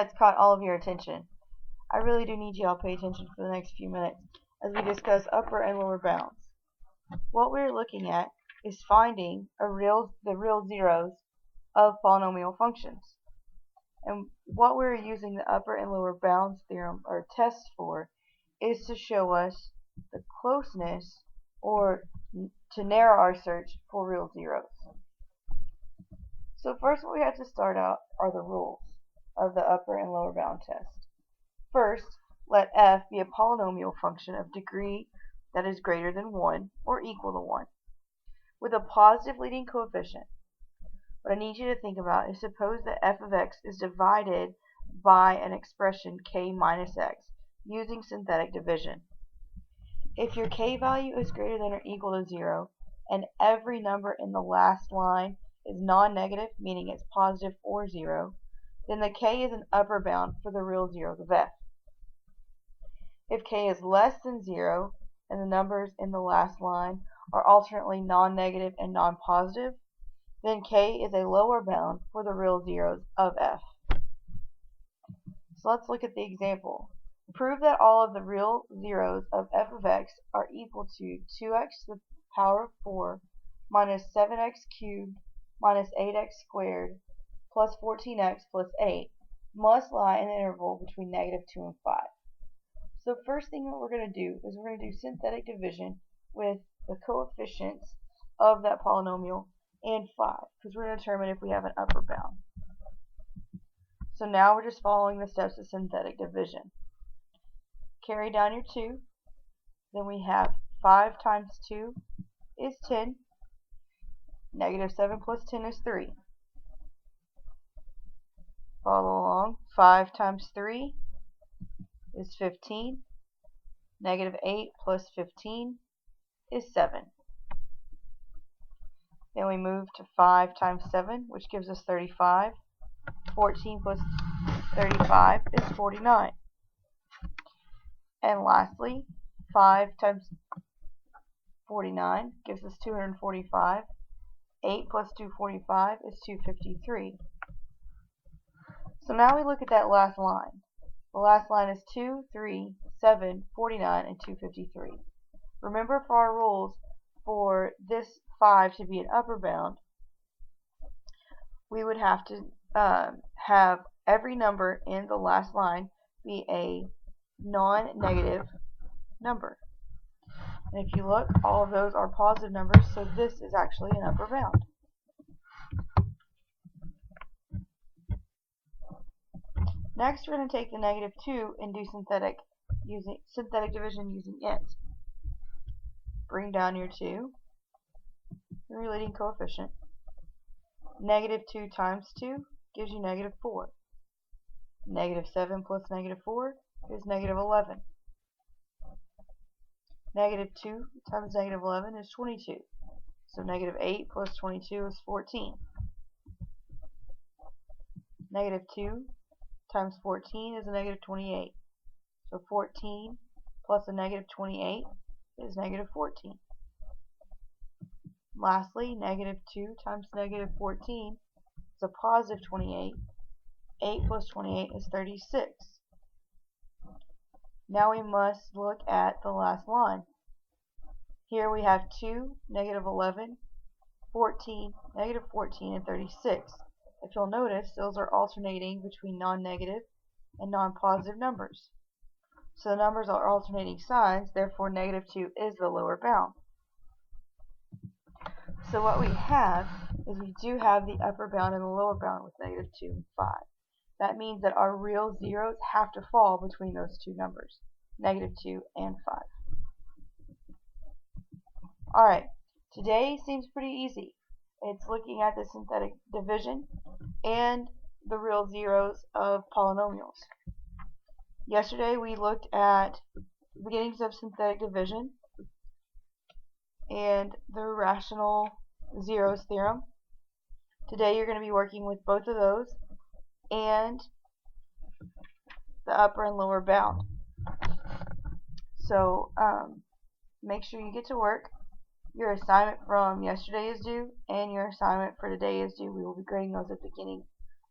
that's caught all of your attention. I really do need you all to pay attention for the next few minutes as we discuss upper and lower bounds. What we're looking at is finding the real zeros of polynomial functions. And what we're using the upper and lower bounds theorem or test for is to show us the closeness or to narrow our search for real zeros. So first what we have to start out are the rules of the upper and lower bound test. First, let f be a polynomial function of degree that is greater than 1 or equal to 1 with a positive leading coefficient. What I need you to think about is suppose that f of x is divided by an expression k minus x using synthetic division. If your k value is greater than or equal to 0 and every number in the last line is non-negative, meaning it's positive or 0, then the k is an upper bound for the real zeros of f. If k is less than 0 and the numbers in the last line are alternately non-negative and non-positive, then k is a lower bound for the real zeros of f. So let's look at the example. Prove that all of the real zeros of f of x are equal to 2x to the power of 4 minus 7x cubed minus 8x squared plus 14x plus 8 must lie in the interval between negative 2 and 5. So first thing that we're going to do is we're going to do synthetic division with the coefficients of that polynomial and 5 because we're going to determine if we have an upper bound. So now we're just following the steps of synthetic division. Carry down your 2, then we have 5 times 2 is 10, negative 7 plus 10 is 3. Follow along, 5 times 3 is 15, negative 8 plus 15 is 7. Then we move to 5 times 7, which gives us 35. 14 plus 35 is 49. And lastly, 5 times 49 gives us 245. 8 plus 245 is 253. So now we look at that last line. The last line is 2, 3, 7, 49, and 253. Remember for our rules, for this 5 to be an upper bound, we would have to have every number in the last line be a non-negative number. And if you look, all of those are positive numbers, so this is actually an upper bound. Next, we're going to take the negative 2 and do synthetic division using it. Bring down your 2, your leading coefficient. Negative 2 times 2 gives you negative 4. Negative 7 plus negative 4 is negative 11. Negative 2 times negative 11 is 22. So negative 8 plus 22 is 14. Negative 2 times 14 is a negative 28. So 14 plus a negative 28 is negative 14. Lastly, negative 2 times negative 14 is a positive 28. 8 plus 28 is 36. Now we must look at the last line. Here we have 2, negative 11, 14, negative 14, and 36. If you'll notice, those are alternating between non-negative and non-positive numbers. So the numbers are alternating signs, therefore negative 2 is the lower bound. So what we have is we do have the upper bound and the lower bound with negative 2 and 5. That means that our real zeros have to fall between those two numbers, negative 2 and 5. Alright, today seems pretty easy. It's looking at the synthetic division and the real zeros of polynomials. Yesterday we looked at the beginnings of synthetic division and the rational zeros theorem. Today you're going to be working with both of those and the upper and lower bound. So make sure you get to work. Your assignment from yesterday is due and your assignment for today is due. We will be grading those at the beginning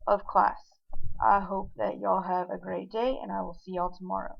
of class. I hope that y'all have a great day, and I will see y'all tomorrow.